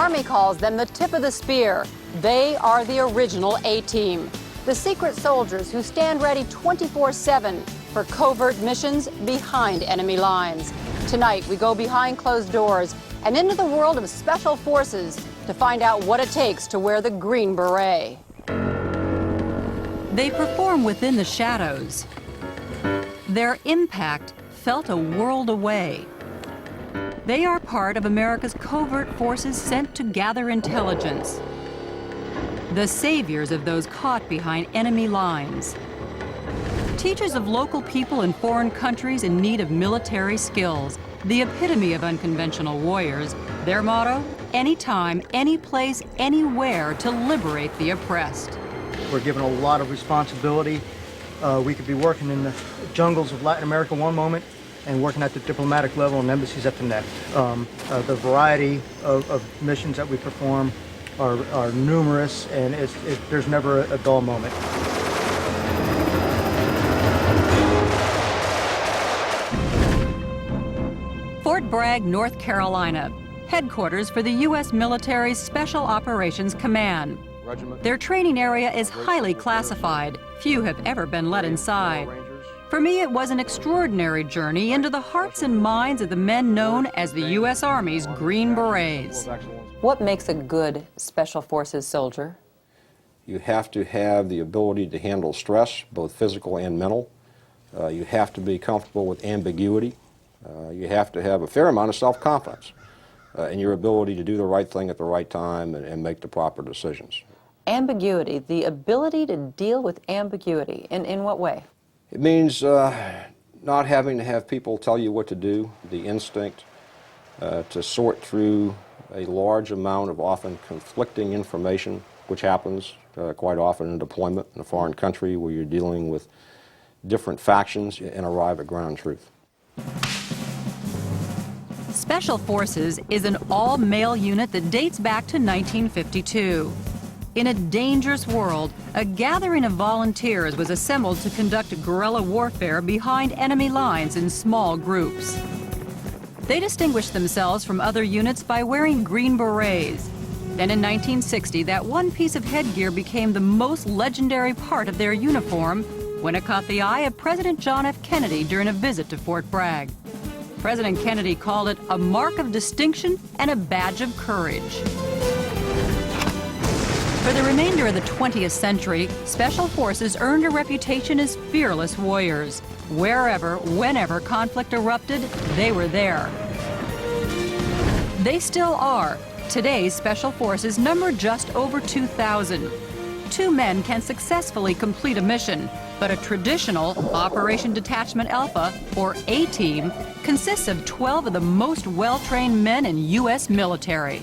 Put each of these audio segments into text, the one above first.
Army calls them the tip of the spear. They are the original A-team, the secret soldiers who stand ready 24/7 for covert missions behind enemy lines. Tonight, we go behind closed doors and into the world of special forces to find out what it takes to wear the green beret. They perform within the shadows. Their impact felt a world away. They are part of America's covert forces sent to gather intelligence. The saviors of those caught behind enemy lines. Teachers of local people in foreign countries in need of military skills. The epitome of unconventional warriors. Their motto, anytime, any place, anywhere to liberate the oppressed. We're given a lot of responsibility. We could be working in the jungles of Latin America one moment and working at the diplomatic level and embassies at the next. The variety of missions that we perform are numerous, and there's never a dull moment. Fort Bragg, North Carolina, headquarters for the U.S. military's Special Operations Command. Their training area is highly classified. Few have ever been let inside. For me, it was an extraordinary journey into the hearts and minds of the men known as the U.S. Army's Green Berets. What makes a good Special Forces soldier? You have to have the ability to handle stress, both physical and mental. You have to be comfortable with ambiguity. You have to have a fair amount of self-confidence in your ability to do the right thing at the right time and make the proper decisions. Ambiguity, the ability to deal with ambiguity. In what way? It means not having to have people tell you what to do, the instinct to sort through a large amount of often conflicting information, which happens quite often in deployment in a foreign country where you're dealing with different factions, and arrive at ground truth. Special Forces is an all-male unit that dates back to 1952. In a dangerous world, a gathering of volunteers was assembled to conduct guerrilla warfare behind enemy lines in small groups. They distinguished themselves from other units by wearing green berets. Then in 1960, that one piece of headgear became the most legendary part of their uniform when it caught the eye of President John F. Kennedy during a visit to Fort Bragg. President Kennedy called it a mark of distinction and a badge of courage. For the remainder of the 20th century, Special Forces earned a reputation as fearless warriors. Wherever, whenever conflict erupted, they were there. They still are. Today's Special Forces number just over 2,000. 2 men can successfully complete a mission, but a traditional Operation Detachment Alpha, or A-Team, consists of 12 of the most well-trained men in U.S. military.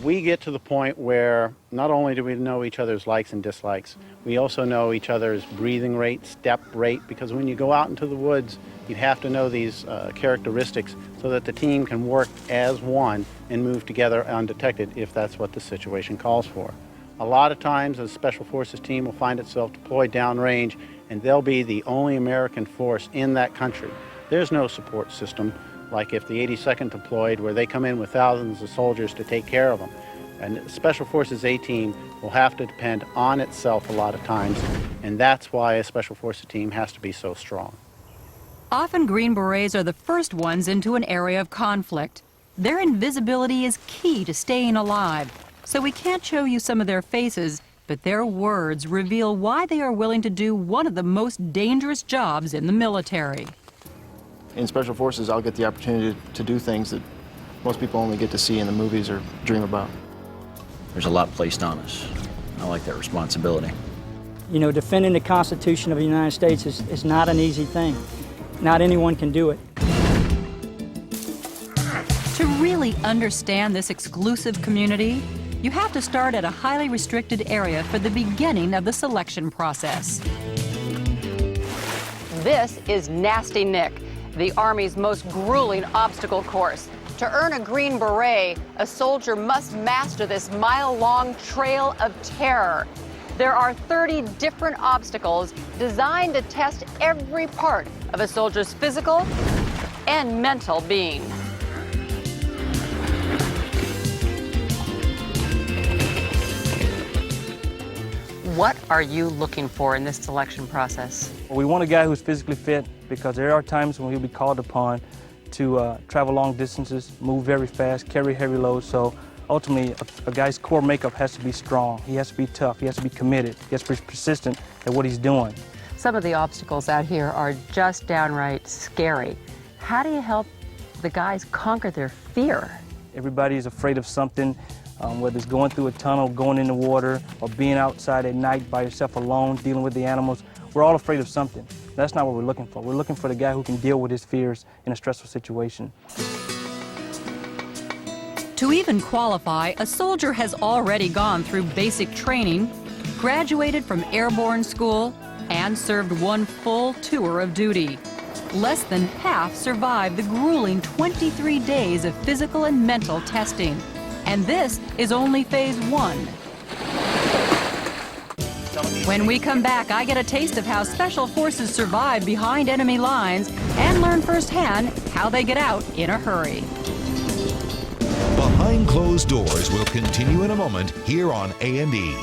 We get to the point where not only do we know each other's likes and dislikes, we also know each other's breathing rate, step rate, because when you go out into the woods, you have to know these characteristics so that the team can work as one and move together undetected if that's what the situation calls for. A lot of times a Special Forces team will find itself deployed downrange, and they'll be the only American force in that country. There's no support system like if the 82nd deployed, where they come in with thousands of soldiers to take care of them. And Special Forces A-Team will have to depend on itself a lot of times, and that's why a Special Forces team has to be so strong. Often Green Berets are the first ones into an area of conflict. Their invisibility is key to staying alive, so we can't show you some of their faces, but their words reveal why they are willing to do one of the most dangerous jobs in the military. In Special Forces, I'll get the opportunity to do things that most people only get to see in the movies or dream about. There's a lot placed on us. I like that responsibility. You know, defending the Constitution of the United States is not an easy thing. Not anyone can do it. To really understand this exclusive community, you have to start at a highly restricted area for the beginning of the selection process. This is Nasty Nick, the Army's most grueling obstacle course. To earn a Green Beret, a soldier must master this mile-long trail of terror. There are 30 different obstacles designed to test every part of a soldier's physical and mental being. What are you looking for in this selection process? We want a guy who's physically fit because there are times when he'll be called upon to travel long distances, move very fast, carry heavy loads. So ultimately, a guy's core makeup has to be strong. He has to be tough. He has to be committed. He has to be persistent at what he's doing. Some of the obstacles out here are just downright scary. How do you help the guys conquer their fear? Everybody is afraid of something, whether it's going through a tunnel, going in the water, or being outside at night by yourself alone, dealing with the animals. We're all afraid of something. That's not what we're looking for. We're looking for the guy who can deal with his fears in a stressful situation. To even qualify, a soldier has already gone through basic training, graduated from airborne school, and served one full tour of duty. Less than half survived the grueling 23 days of physical and mental testing. And this is only phase 1. When we come back, I get a taste of how Special Forces survive behind enemy lines and learn firsthand how they get out in a hurry. Behind Closed Doors will continue in a moment here on A&E.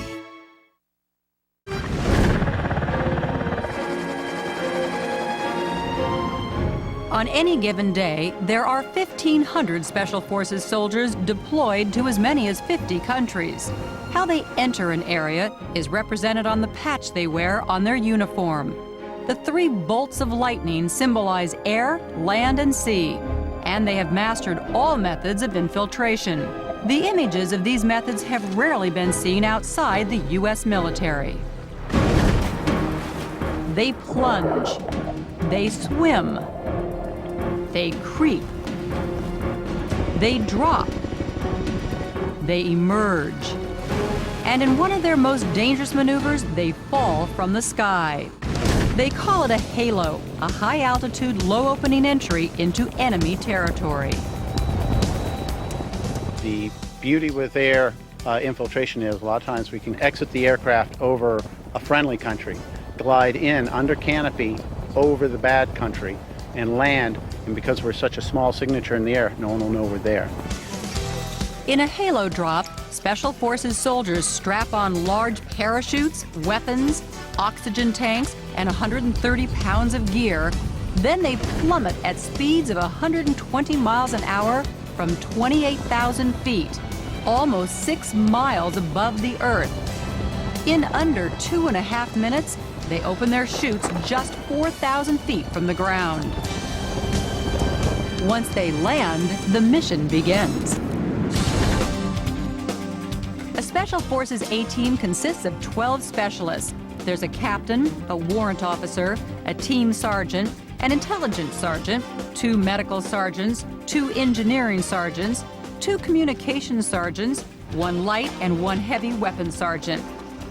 On any given day, there are 1,500 Special Forces soldiers deployed to as many as 50 countries. How they enter an area is represented on the patch they wear on their uniform. The 3 bolts of lightning symbolize air, land, and sea, and they have mastered all methods of infiltration. The images of these methods have rarely been seen outside the U.S. military. They plunge, they swim, they creep, they drop, they emerge, and in one of their most dangerous maneuvers, they fall from the sky. They call it a halo, a high-altitude, low-opening entry into enemy territory. The beauty with air infiltration is a lot of times we can exit the aircraft over a friendly country, glide in under canopy over the bad country, and land, and because we're such a small signature in the air, no one will know we're there. In a halo drop, Special Forces soldiers strap on large parachutes, weapons, oxygen tanks, and 130 pounds of gear. Then they plummet at speeds of 120 miles an hour from 28,000 feet, almost 6 miles above the Earth. In under 2.5 minutes, they open their chutes just 4,000 feet from the ground. Once they land, the mission begins. A Special Forces A-team consists of 12 specialists. There's a captain, a warrant officer, a team sergeant, an intelligence sergeant, 2 medical sergeants, 2 engineering sergeants, 2 communications sergeants, 1 light and 1 heavy weapons sergeant.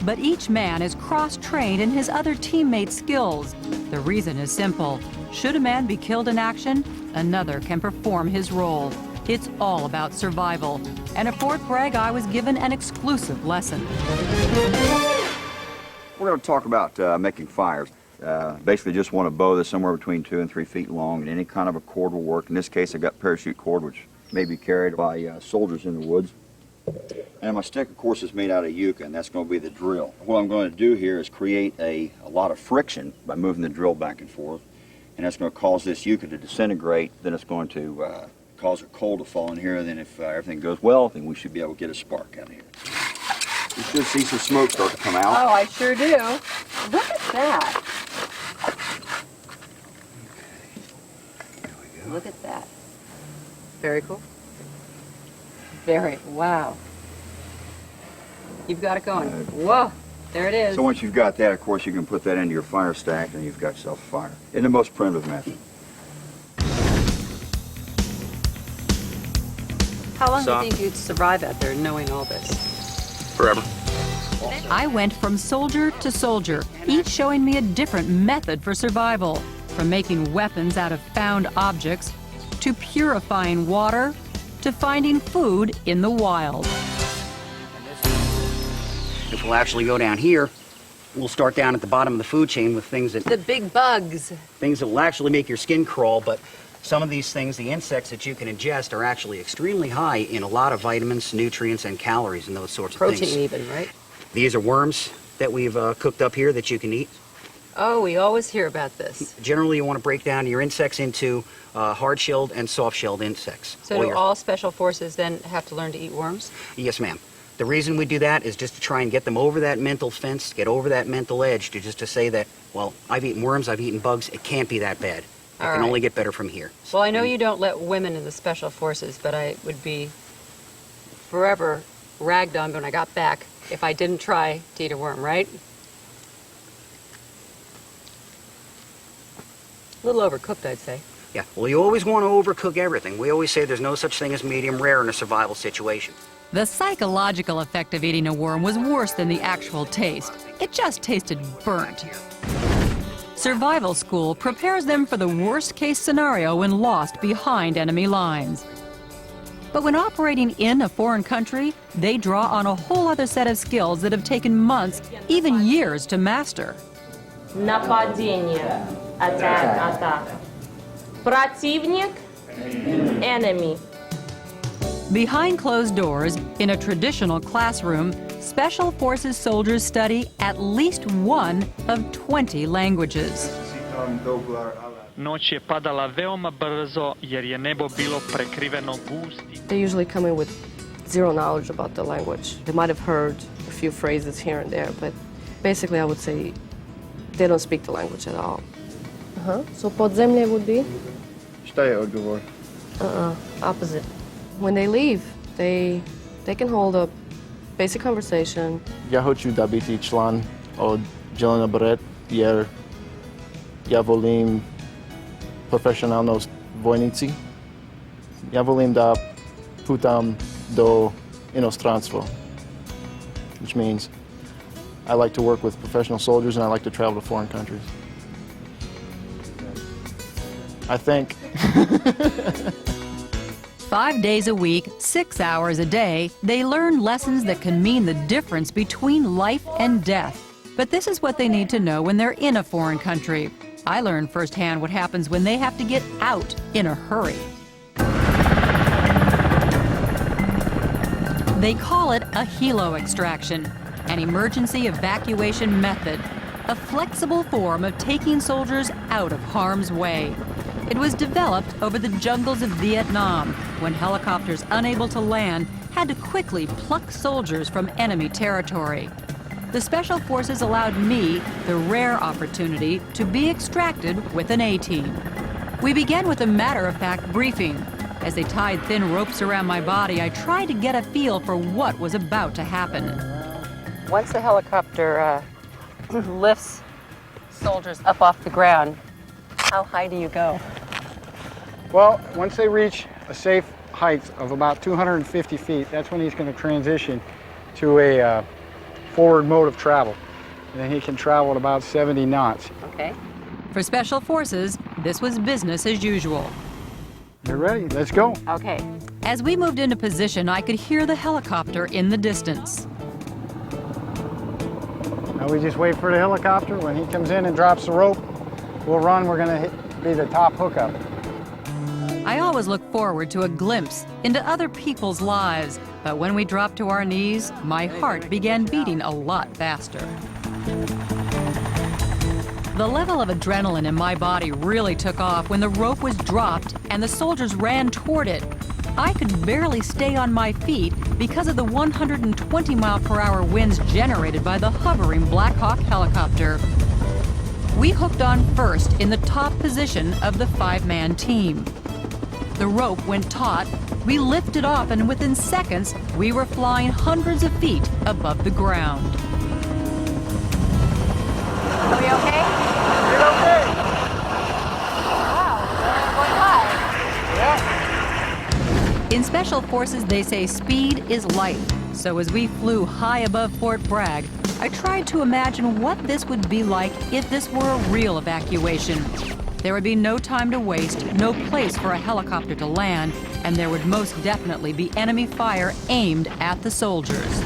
But each man is cross-trained in his other teammates' skills. The reason is simple. Should a man be killed in action, another can perform his role. It's all about survival. And at Fort Bragg, I was given an exclusive lesson. We're going to talk about making fires. Basically just want a bow that's somewhere between 2 and 3 feet long, and any kind of a cord will work. In this case, I've got parachute cord, which may be carried by soldiers in the woods. And my stick, of course, is made out of yucca, and that's going to be the drill. What I'm going to do here is create a lot of friction by moving the drill back and forth, and that's going to cause this yucca to disintegrate. Then it's going to cause a coal to fall in here, and then if everything goes well, then we should be able to get a spark out of here. You should see some smoke start to come out. Oh, I sure do. Look at that. There we go. Look at that. Very cool. Very, wow. You've got it going. Whoa, there it is. So once you've got that, of course, you can put that into your fire stack, and you've got yourself a fire in the most primitive method. How long do you think you'd survive out there knowing all this? Forever. I went from soldier to soldier, each showing me a different method for survival, from making weapons out of found objects, to purifying water, to finding food in the wild. If we'll actually go down here, we'll start down at the bottom of the food chain with things that... The big bugs. Things that will actually make your skin crawl, but some of these things, the insects that you can ingest, are actually extremely high in a lot of vitamins, nutrients, and calories and those sorts of things. Protein even, right? These are worms that we've cooked up here that you can eat. Oh, we always hear about this. Generally, you want to break down your insects into hard-shelled and soft-shelled insects. So do all special forces then have to learn to eat worms? Yes, ma'am. The reason we do that is just to try and get them over that mental fence, get over that mental edge, to say that, well, I've eaten worms, I've eaten bugs, it can't be that bad. It can only get better from here. Well, I know you don't let women in the special forces, but I would be forever ragged on when I got back if I didn't try to eat a worm, right? A little overcooked, I'd say. Yeah, well, you always want to overcook everything. We always say there's no such thing as medium rare in a survival situation. The psychological effect of eating a worm was worse than the actual taste. It just tasted burnt. Survival school prepares them for the worst-case scenario when lost behind enemy lines. But when operating in a foreign country, they draw on a whole other set of skills that have taken months, even years to master. Нападение. Attack, атака. Противник, enemy. Behind closed doors, in a traditional classroom, Special Forces soldiers study at least one of 20 languages. Noć je padala veoma brzo jer je nebo bilo prekriveno gustim. They usually come in with zero knowledge about the language. They might have heard a few phrases here and there, but basically I would say they don't speak the language at all. So podzemlje would be? Šta je odgovor? Opposite. When they leave, they can hold a basic conversation. Ja hoću da biti član od Jelena Beret jer ja volim profesionalnost vojnici. Ja volim da putam do inostranstvo, which means I like to work with professional soldiers and I like to travel to foreign countries. I think. 5 days a week, 6 hours a day, they learn lessons that can mean the difference between life and death. But this is what they need to know when they're in a foreign country. I learned firsthand what happens when they have to get out in a hurry. They call it a helo extraction, an emergency evacuation method, a flexible form of taking soldiers out of harm's way. It was developed over the jungles of Vietnam, when helicopters unable to land had to quickly pluck soldiers from enemy territory. The Special Forces allowed me the rare opportunity to be extracted with an A-team. We began with a matter-of-fact briefing. As they tied thin ropes around my body, I tried to get a feel for what was about to happen. Once the helicopter lifts soldiers up off the ground, how high do you go? Well, once they reach a safe height of about 250 feet, that's when he's going to transition to a forward mode of travel. And then he can travel at about 70 knots. Okay. For Special Forces, this was business as usual. You're ready, let's go. Okay. As we moved into position, I could hear the helicopter in the distance. Now we just wait for the helicopter. When he comes in and drops the rope, we'll run. We're going to be the top hookup. I always look forward to a glimpse into other people's lives, but when we dropped to our knees, my heart began beating a lot faster. The level of adrenaline in my body really took off when the rope was dropped and the soldiers ran toward it. I could barely stay on my feet because of the 120-mile-per-hour winds generated by the hovering Black Hawk helicopter. We hooked on first in the top position of the 5-man team. The rope went taut, we lifted off, and within seconds, we were flying hundreds of feet above the ground. Are we okay? You're okay. Wow, we're going high. Yeah. In Special Forces, they say speed is life. So as we flew high above Fort Bragg, I tried to imagine what this would be like if this were a real evacuation. There would be no time to waste, no place for a helicopter to land, and there would most definitely be enemy fire aimed at the soldiers.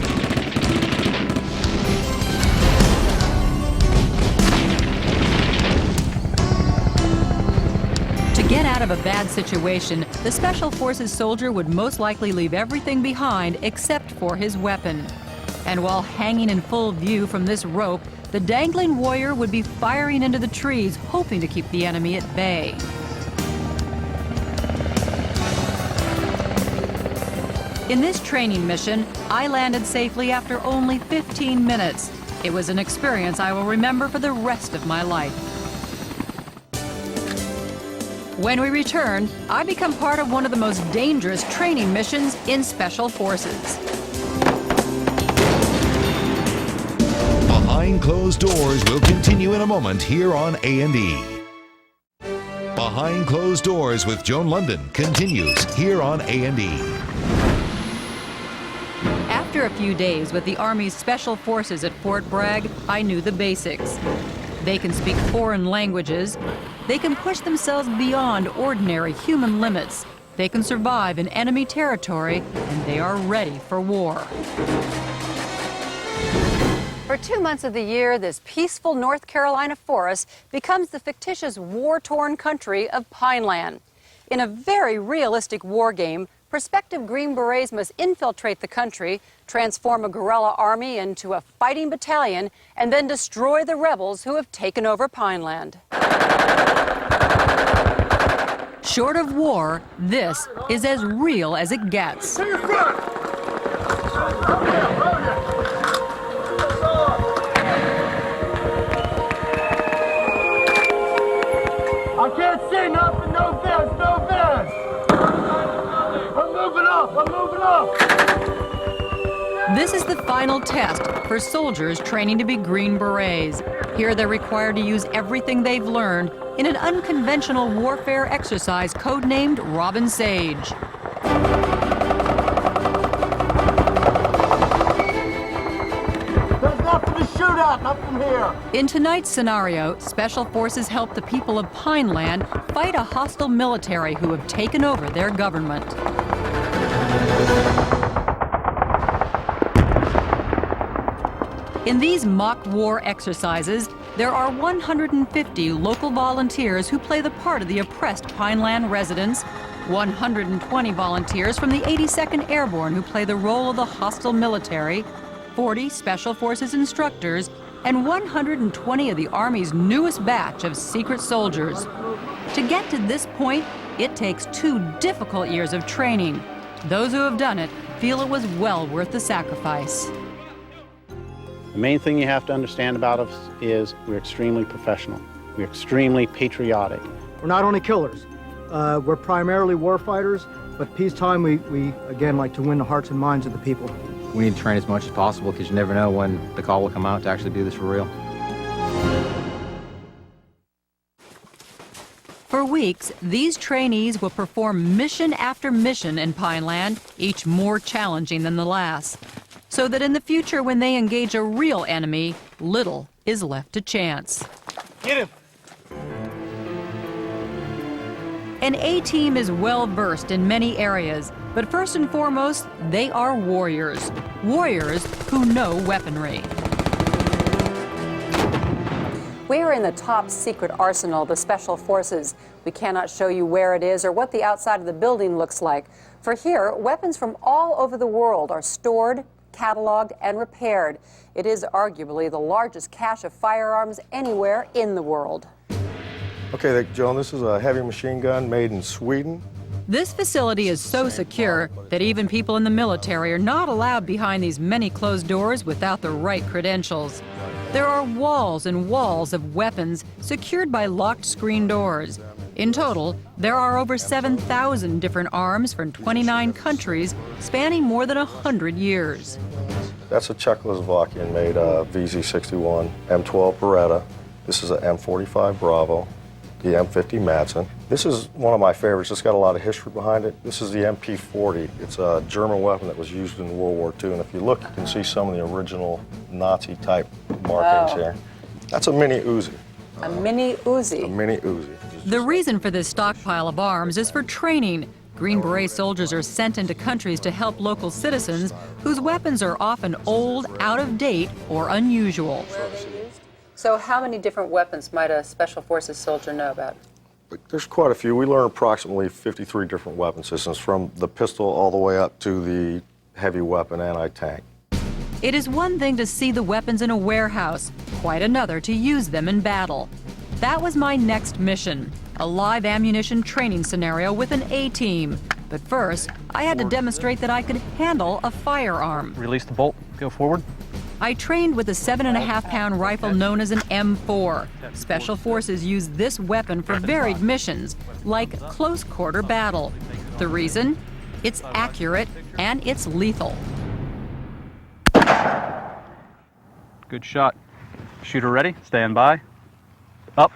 To get out of a bad situation, the Special Forces soldier would most likely leave everything behind except for his weapon. And while hanging in full view from this rope, the dangling warrior would be firing into the trees, hoping to keep the enemy at bay. In this training mission, I landed safely after only 15 minutes. It was an experience I will remember for the rest of my life. When we return, I become part of one of the most dangerous training missions in Special Forces. Behind Closed Doors will continue in a moment here on A&E. Behind Closed Doors with Joan Lunden continues here on A&E. After a few days with the Army's Special Forces at Fort Bragg, I knew the basics. They can speak foreign languages. They can push themselves beyond ordinary human limits. They can survive in enemy territory, and they are ready for war. For 2 months of the year, this peaceful North Carolina forest becomes the fictitious war-torn country of Pineland. In a very realistic war game, prospective Green Berets must infiltrate the country, transform a guerrilla army into a fighting battalion, and then destroy the rebels who have taken over Pineland. Short of war, this is as real as it gets. To your front! I can't see nothing, no vest, no vest! I'm moving up, I'm moving up! This is the final test for soldiers training to be Green Berets. Here they're required to use everything they've learned in an unconventional warfare exercise codenamed Robin Sage. There's nothing to shoot at, not from here! In tonight's scenario, Special Forces help the people of Pineland fight a hostile military who have taken over their government. In these mock war exercises, there are 150 local volunteers who play the part of the oppressed Pineland residents, 120 volunteers from the 82nd Airborne who play the role of the hostile military, 40 Special Forces instructors, and 120 of the Army's newest batch of secret soldiers. To get to this point, it takes 2 difficult years of training. Those who have done it feel it was well worth the sacrifice. The main thing you have to understand about us is we're extremely professional. We're extremely patriotic. We're not only killers. We're primarily war fighters, but peacetime we again like to win the hearts and minds of the people. We need to train as much as possible because you never know when the call will come out to actually do this for real. For weeks, these trainees will perform mission after mission in Pineland, each more challenging than the last, so that in the future when they engage a real enemy, little is left to chance. Get him! An A-team is well versed in many areas, but first and foremost, they are warriors. Warriors who know weaponry. We are in the top secret arsenal of the Special Forces. We cannot show you where it is or what the outside of the building looks like. For here, weapons from all over the world are stored, cataloged, and repaired. It is arguably the largest cache of firearms anywhere in the world. Okay, Joan, this is a heavy machine gun made in Sweden. This facility is so secure that even people in the military are not allowed behind these many closed doors without the right credentials. There are walls and walls of weapons secured by locked screen doors. In total, there are over 7,000 different arms from 29 countries spanning more than 100 years. That's a Czechoslovakian-made VZ-61 M12 Beretta. This is an M45 Bravo, the M50 Madsen. This is one of my favorites. It's got a lot of history behind it. This is the MP40. It's a German weapon that was used in World War II. And if you look, you can see some of the original Nazi-type markings here. That's a mini Uzi. A mini Uzi? A mini Uzi. The reason for this stockpile of arms is for training. Green Beret soldiers are sent into countries to help local citizens whose weapons are often old, out of date, or unusual. So how many different weapons might a Special Forces soldier know about? There's quite a few. We learn approximately 53 different weapon systems, from the pistol all the way up to the heavy weapon anti-tank. It is one thing to see the weapons in a warehouse, quite another to use them in battle. That was my next mission, a live ammunition training scenario with an A-team. But first, I had to demonstrate that I could handle a firearm. Release the bolt, go forward. I trained with a 7.5-pound rifle known as an M4. Special Forces use this weapon for varied missions, like close-quarter battle. The reason? It's accurate and it's lethal. Good shot. Shooter ready, stand by. Up.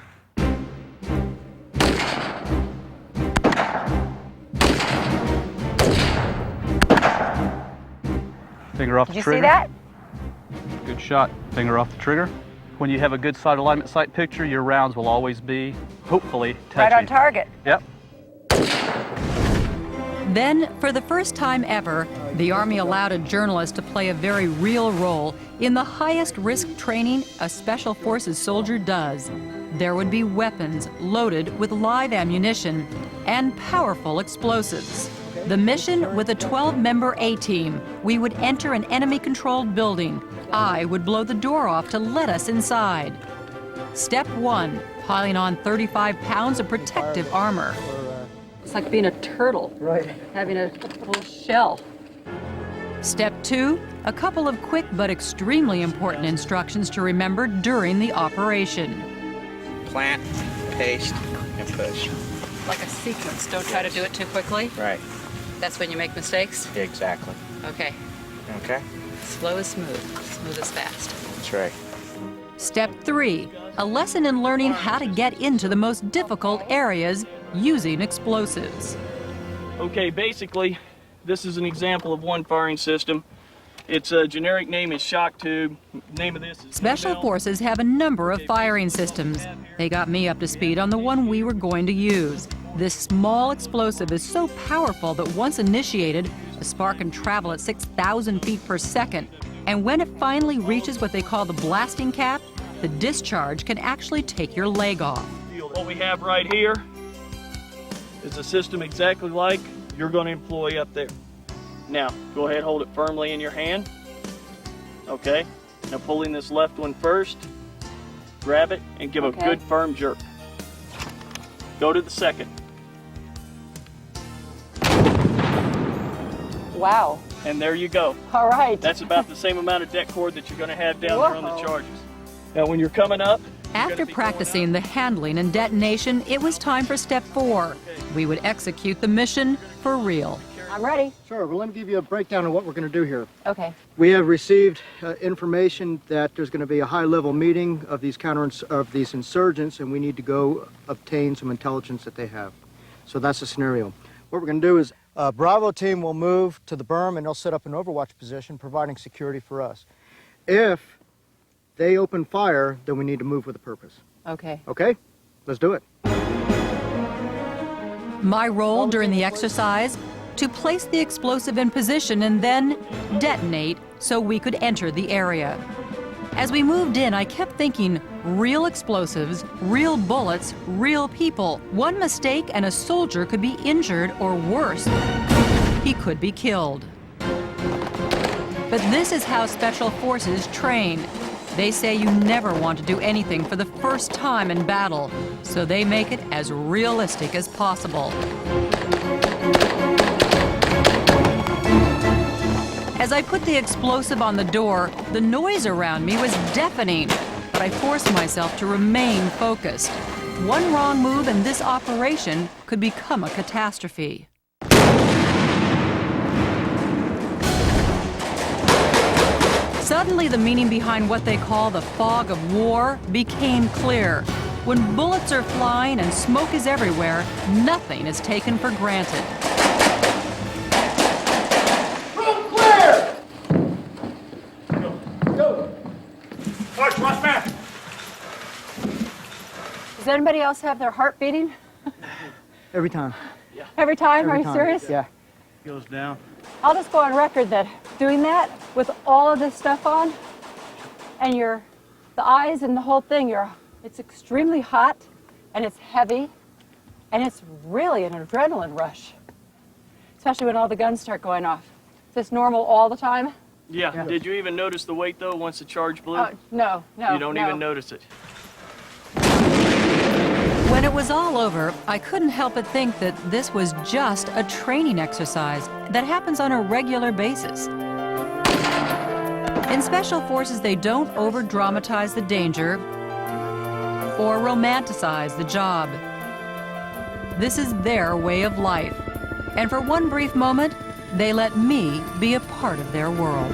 Finger off the trigger. Did you see that? Good shot. Finger off the trigger. When you have a good sight alignment sight picture, your rounds will always be, hopefully, touching. Right on target. Yep. Then, for the first time ever, the Army allowed a journalist to play a very real role in the highest risk training a Special Forces soldier does. There would be weapons loaded with live ammunition and powerful explosives. The mission with a 12-member A-team, we would enter an enemy-controlled building. I would blow the door off to let us inside. Step 1, piling on 35 pounds of protective armor. It's like being a turtle, right? Having a full shell. Step 2, a couple of quick but extremely important instructions to remember during the operation. Plant, paste, and push. Like a sequence, don't try to do it too quickly. Right. That's when you make mistakes? Exactly. Okay. Okay. Slow is smooth, smooth is fast. That's right. Step 3, a lesson in learning how to get into the most difficult areas using explosives. Okay, basically, this is an example of one firing system. Its generic name is shock tube. Name of this is Special Forces have a number of firing systems. They got me up to speed on the one we were going to use. This small explosive is so powerful that once initiated, the spark can travel at 6,000 feet per second. And when it finally reaches what they call the blasting cap, the discharge can actually take your leg off. What we have right here is a system exactly like you're going to employ up there. Now, go ahead, hold it firmly in your hand. Okay, now pulling this left one first, grab it and give a good firm jerk. Go to the second. Wow. And there you go. All right. That's about the same amount of deck cord that you're going to have down there on the charges. Now, when you're coming up, after practicing the handling and detonation, it was time for step 4. We would execute the mission for real. I'm ready. Sure. Well, let me give you a breakdown of what we're going to do here. Okay. We have received information that there's going to be a high-level meeting of these insurgents, and we need to go obtain some intelligence that they have. So that's the scenario. What we're going to do is Bravo team will move to the berm, and they'll set up an overwatch position, providing security for us. If they open fire, then we need to move with a purpose. Okay. Okay? Let's do it. My role during the exercise, to place the explosive in position and then detonate so we could enter the area. As we moved in, I kept thinking, real explosives, real bullets, real people. One mistake and a soldier could be injured, or worse, he could be killed. But this is how Special Forces train. They say you never want to do anything for the first time in battle, so they make it as realistic as possible. As I put the explosive on the door, the noise around me was deafening, but I forced myself to remain focused. One wrong move and this operation could become a catastrophe. Suddenly, the meaning behind what they call the fog of war became clear. When bullets are flying and smoke is everywhere, nothing is taken for granted. Does anybody else have their heart beating? Every time. Every time? Every Are you time. serious? Yeah. Goes down. I'll just go on record that doing that with all of this stuff on and the eyes and the whole thing, it's extremely hot and it's heavy and it's really an adrenaline rush, especially when all the guns start going off. Is this normal all the time? Yeah. Did you even notice the weight though once the charge blew? No. You don't even notice it. When it was all over, I couldn't help but think that this was just a training exercise that happens on a regular basis. In Special Forces, they don't over-dramatize the danger or romanticize the job. This is their way of life. And for one brief moment, they let me be a part of their world.